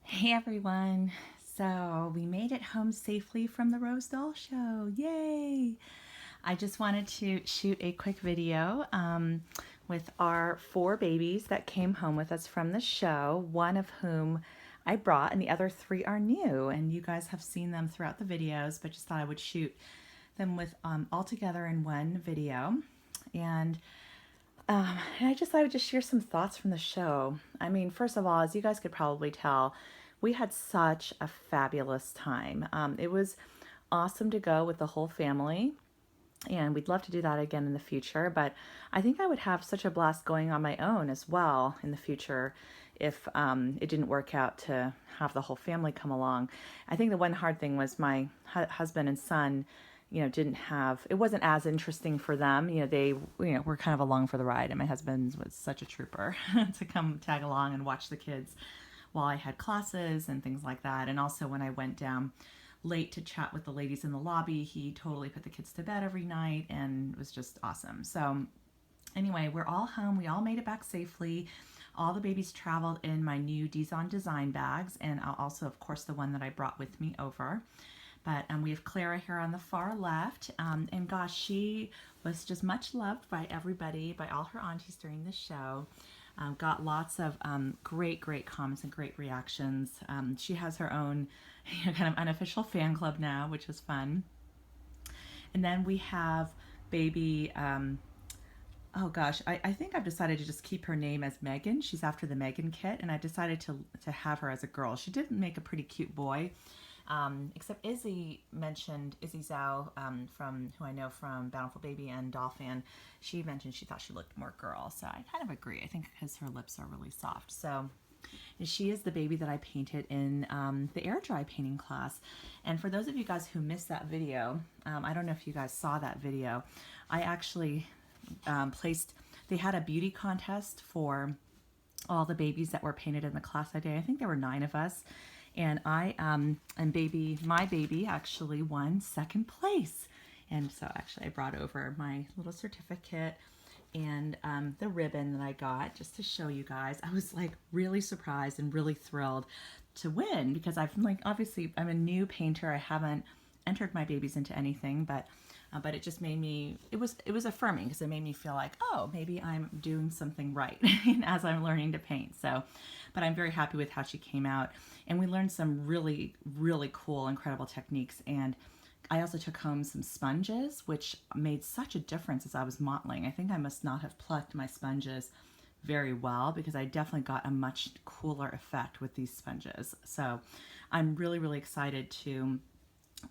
Hey everyone! So we made it home safely from the Rose Doll Show. Yay! I just wanted to shoot a quick video with our 4 babies that came home with us from the show, one of whom I brought, and the other 3 are new. And you guys have seen them throughout the videos, but just thought I would shoot them with all together in one video. And I just thought I would just share some thoughts from the show. I mean, first of all, as you guys could probably tell, we had such a fabulous time. It was awesome to go with the whole family, and we'd love to do that again in the future. But I think I would have such a blast going on my own as well in the future if it didn't work out to have the whole family come along. I think the one hard thing was my husband and son didn't have, it wasn't as interesting for them. They, were kind of along for the ride, and my husband was such a trooper to come tag along and watch the kids while I had classes and things like that. And also when I went down late to chat with the ladies in the lobby, he totally put the kids to bed every night, and it was just awesome. So anyway, we're all home. We all made it back safely. All the babies traveled in my new Dizon design bags, and also, of course, the one that I brought with me over. But we have Clara here on the far left. And gosh, she was just much loved by everybody, by all her aunties during the show. Got lots of great comments and great reactions. She has her own kind of unofficial fan club now, which is fun. And then we have baby, oh gosh, I think I've decided to just keep her name as Megan. She's after the Megan kit, and I decided to have her as a girl. She did make a pretty cute boy. Except Izzy mentioned, Izzy Zhao, from who I know from Bountiful Baby and Doll Fan, she mentioned she thought she looked more girl. So I kind of agree. I think because her lips are really soft. So she is the baby that I painted in the air dry painting class. And for those of you guys who missed that video, I don't know if you guys saw that video. I actually they had a beauty contest for all the babies that were painted in the class that day. I think there were 9 of us. And my baby actually won 2nd place. And so actually I brought over my little certificate and the ribbon that I got just to show you guys. I was like really surprised and really thrilled to win because obviously I'm a new painter. I haven't entered my babies into anything, but it just made me, it was affirming because it made me feel like, oh, maybe I'm doing something right as I'm learning to paint. So, but I'm very happy with how she came out, and we learned some really cool, incredible techniques. And I also took home some sponges, which made such a difference as I was modeling. I think I must not have plucked my sponges very well because I definitely got a much cooler effect with these sponges. So I'm really excited to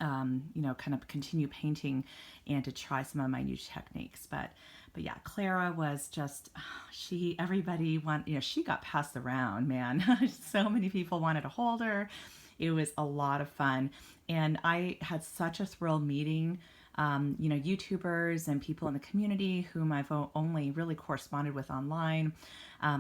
kind of continue painting and to try some of my new techniques. But yeah, Clara was just, she got passed around, man. So many people wanted to hold her. It was a lot of fun. And I had such a thrill meeting YouTubers and people in the community whom I've only really corresponded with online,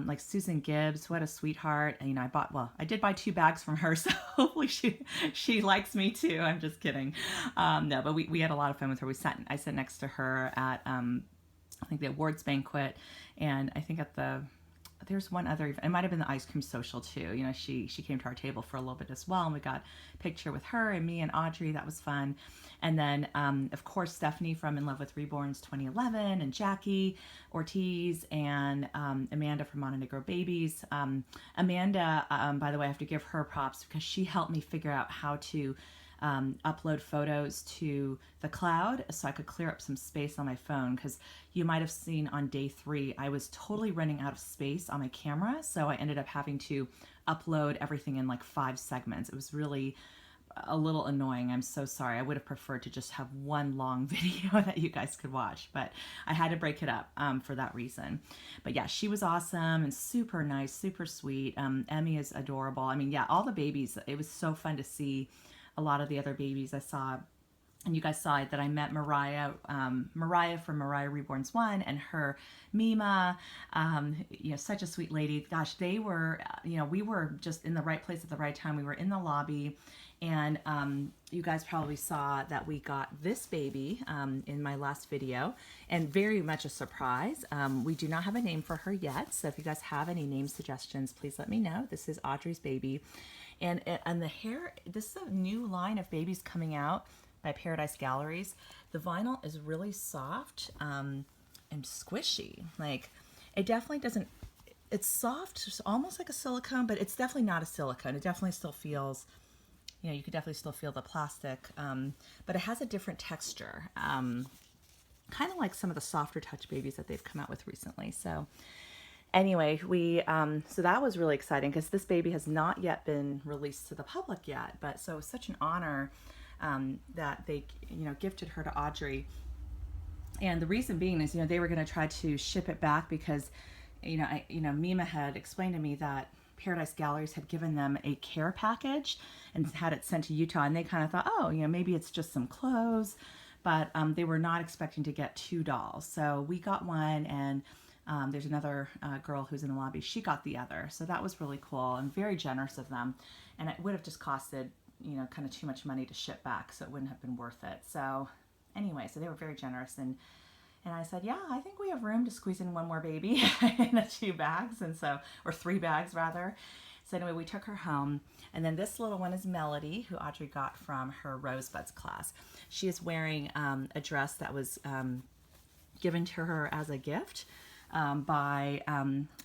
like Susan Gibbs. What a sweetheart! And, I did buy 2 bags from her, so hopefully she likes me too. I'm just kidding. No, but we had a lot of fun with her. I sat next to her at I think the awards banquet, and I think there's one other event. It might have been the ice cream social too. She came to our table for a little bit as well, and we got a picture with her and me and Audrey. That was fun. And then, of course, Stephanie from In Love with Reborns 2011, and Jackie Ortiz, and Amanda from Montenegro Babies. Amanda, by the way, I have to give her props because she helped me figure out how to upload photos to the cloud so I could clear up some space on my phone, because you might have seen on day 3 I was totally running out of space on my camera, so I ended up having to upload everything in like 5 segments. It was really a little annoying. I'm so sorry. I would have preferred to just have one long video that you guys could watch, but I had to break it up for that reason. But yeah, she was awesome and super nice, super sweet. Emmy is adorable. I mean, yeah, all the babies, it was so fun to see a lot of the other babies. I saw And you guys saw that I met Mariah from Mariah Reborns 1 and her Mima, such a sweet lady. Gosh, they were, we were just in the right place at the right time. We were in the lobby, and you guys probably saw that we got this baby in my last video, and very much a surprise. We do not have a name for her yet, so if you guys have any name suggestions, please let me know. This is Audrey's baby. And the hair, this is a new line of babies coming out by Paradise Galleries. The vinyl is really soft and squishy. Like, it definitely doesn't, it's soft, it's almost like a silicone, but it's definitely not a silicone. It definitely still feels, you could definitely still feel the plastic, but it has a different texture, kind of like some of the softer touch babies that they've come out with recently. So anyway, so that was really exciting because this baby has not yet been released to the public yet, but so it was such an honor that they, gifted her to Audrey. And the reason being is, they were going to try to ship it back because, Mima had explained to me that Paradise Galleries had given them a care package and had it sent to Utah, and they kind of thought, oh, maybe it's just some clothes, but they were not expecting to get 2 dolls. So we got one, and there's another girl who's in the lobby. She got the other. So that was really cool and very generous of them. And it would have just costed, kind of too much money to ship back, so it wouldn't have been worth it. So anyway, so they were very generous, and I said, yeah, I think we have room to squeeze in one more baby in the 2 bags, or 3 bags rather. So anyway, we took her home, and then this little one is Melody, who Audrey got from her Rosebuds class. She is wearing a dress that was given to her as a gift by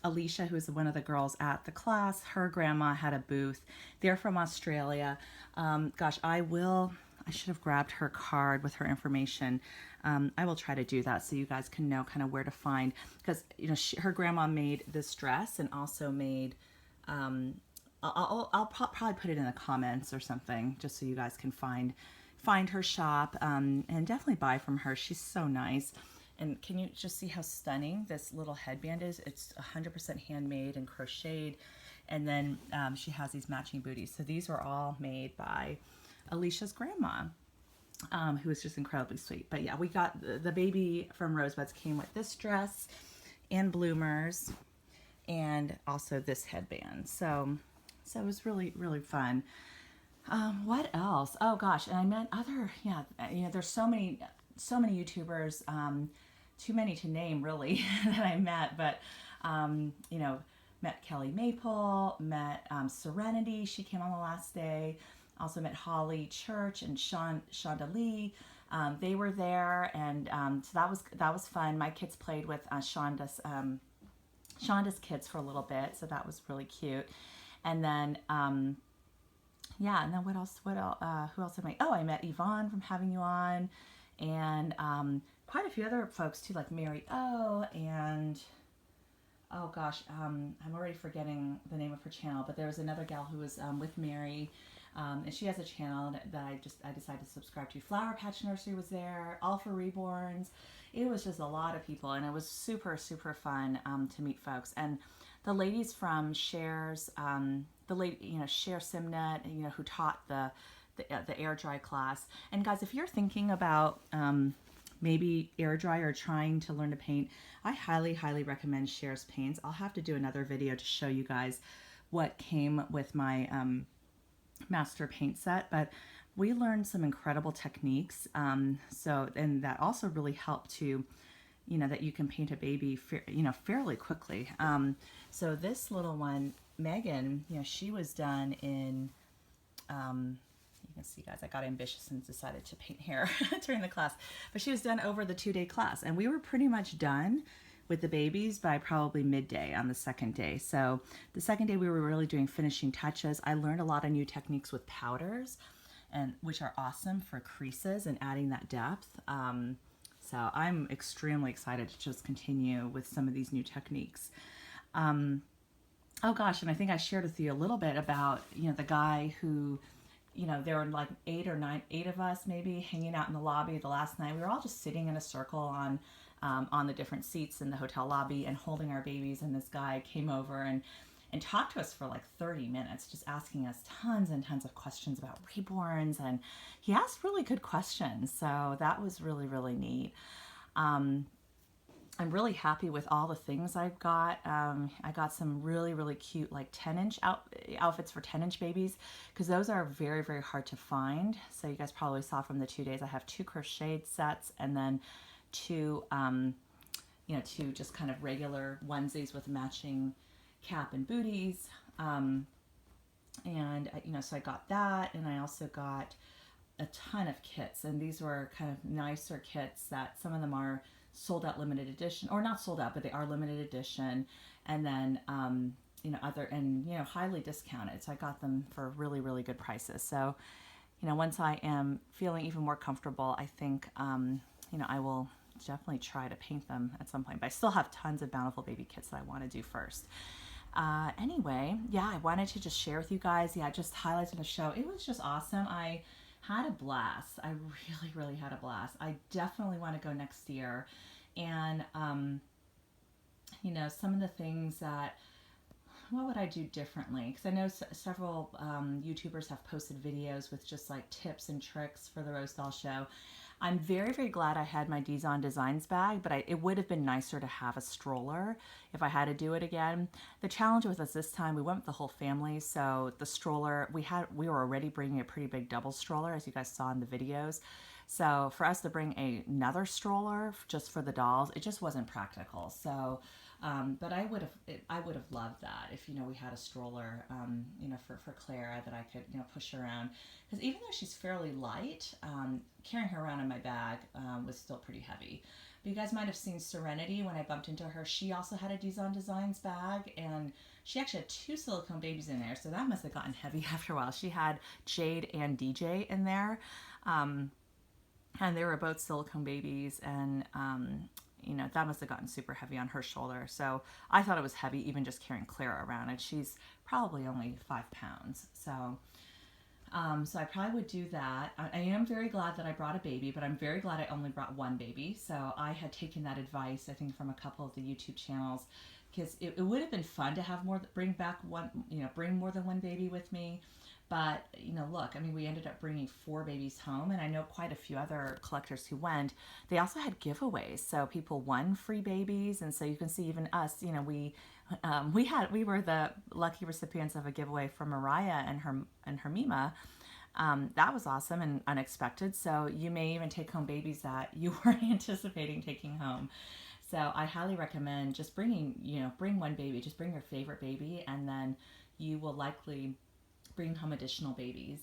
Alicia, who is one of the girls at the class. Her grandma had a booth. They're from Australia. Gosh, I should have grabbed her card with her information. I will try to do that so you guys can know kind of where to find, because her grandma made this dress and also made, I'll probably put it in the comments or something just so you guys can find her shop, and definitely buy from her. She's so nice. And can you just see how stunning this little headband is? It's 100% handmade and crocheted. And then she has these matching booties. So these were all made by Alicia's grandma, who is just incredibly sweet. But yeah, we got the baby from Rosebuds came with this dress and bloomers and also this headband. So it was really, really fun. What else? Oh gosh, and I met there's so many YouTubers, too many to name really, that I met, but met Kelly Maple, met Serenity, she came on the last day. Also met Holly Church and Shonda Lee. They were there, and so that was fun. My kids played with Shonda's kids for a little bit, so that was really cute. And then and then what else? Who else did I met Yvonne from Having You On, and quite a few other folks too, like Mary O, and oh gosh, I'm already forgetting the name of her channel, but there was another gal who was with Mary. And she has a channel that I decided to subscribe to. Flower Patch Nursery was there, All for Reborns. It was just a lot of people, and it was super, super fun to meet folks. And the ladies from Share's, Share Simnet, who taught the air dry class. And guys, if you're thinking about maybe air dry or trying to learn to paint, I highly, highly recommend Share's paints. I'll have to do another video to show you guys what came with my master paint set, but we learned some incredible techniques, and that also really helped to, that you can paint a baby fairly quickly. So this little one, Megan, she was done in you can see, guys, I got ambitious and decided to paint hair during the class, but she was done over the 2-day class, and we were pretty much done with the babies by probably midday on the second day. So the second day we were really doing finishing touches. I learned a lot of new techniques with powders, and which are awesome for creases and adding that depth. So I'm extremely excited to just continue with some of these new techniques. Oh gosh, and I think I shared with you a little bit about, the guy who, there were like 8 of us maybe hanging out in the lobby the last night. We were all just sitting in a circle on the different seats in the hotel lobby and holding our babies, and this guy came over, and and talked to us for like 30 minutes, just asking us tons and tons of questions about reborns. And he asked really good questions. So that was really, really neat. Um, I'm really happy with all the things I've got. I got some really, really cute like 10-inch outfits for 10-inch babies because those are very, very hard to find. So you guys probably saw from the 2 days, I have 2 crocheted sets and then two, two just kind of regular onesies with matching cap and booties. So I got that, and I also got a ton of kits, and these were kind of nicer kits that some of them are sold out limited edition, or not sold out, but they are limited edition, and then highly discounted. So I got them for really, really good prices. So once I am feeling even more comfortable, I think I will definitely try to paint them at some point. But I still have tons of Bountiful Baby kits that I want to do first. Anyway, yeah, I wanted to just share with you guys, just highlights of the show. It was just awesome. I had a blast. I really, really had a blast. I definitely want to go next year. And, some of the things that, what would I do differently? Because I know several YouTubers have posted videos with just like tips and tricks for the Rose Doll Show. I'm very, very glad I had my Dizon Designs bag, but it would have been nicer to have a stroller if I had to do it again. The challenge with us this time, we went with the whole family, so the stroller, we were already bringing a pretty big double stroller, as you guys saw in the videos. So for us to bring another stroller just for the dolls, it just wasn't practical. So, but I would have loved that if we had a stroller, for Clara that I could push around, because even though she's fairly light, carrying her around in my bag was still pretty heavy. But you guys might have seen Serenity when I bumped into her. She also had a Dizon Designs bag, and she actually had 2 silicone babies in there, so that must have gotten heavy after a while. She had Jade and DJ in there. And they were both silicone babies, and that must have gotten super heavy on her shoulder. So I thought it was heavy even just carrying Clara around, and she's probably only 5 pounds. So I probably would do that. I am very glad that I brought a baby, but I'm very glad I only brought 1 baby. So I had taken that advice, I think, from a couple of the YouTube channels, because it would have been fun to have bring more than 1 baby with me. But, look, we ended up bringing 4 babies home, and I know quite a few other collectors who went. They also had giveaways, so people won free babies, and so you can see even us, we were the lucky recipients of a giveaway from Mariah and her Mima. That was awesome and unexpected, so you may even take home babies that you weren't anticipating taking home. So I highly recommend just bring 1 baby, just bring your favorite baby, and then you will likely bring home additional babies.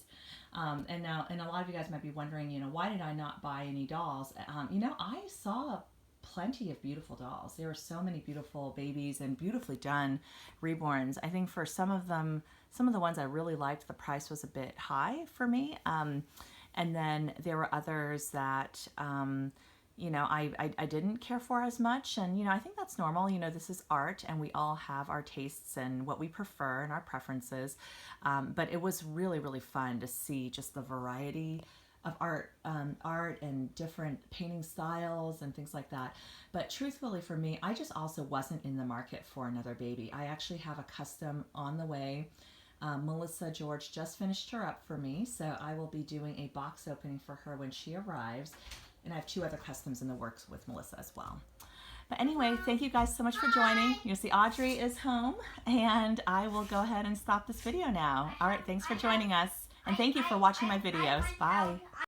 And a lot of you guys might be wondering, why did I not buy any dolls? I saw plenty of beautiful dolls. There were so many beautiful babies and beautifully done reborns. I think for some of the ones I really liked, the price was a bit high for me. And then there were others that, I didn't care for as much. And, I think that's normal. This is art, and we all have our tastes and what we prefer and our preferences. But it was really, really fun to see just the variety of art and different painting styles and things like that. But truthfully for me, I just also wasn't in the market for another baby. I actually have a custom on the way. Melissa George just finished her up for me, so I will be doing a box opening for her when she arrives. And I have 2 other customs in the works with Melissa as well. But anyway, thank you guys so much for joining. You see, Audrey is home, and I will go ahead and stop this video now. All right, thanks for joining us. And thank you for watching my videos. Bye.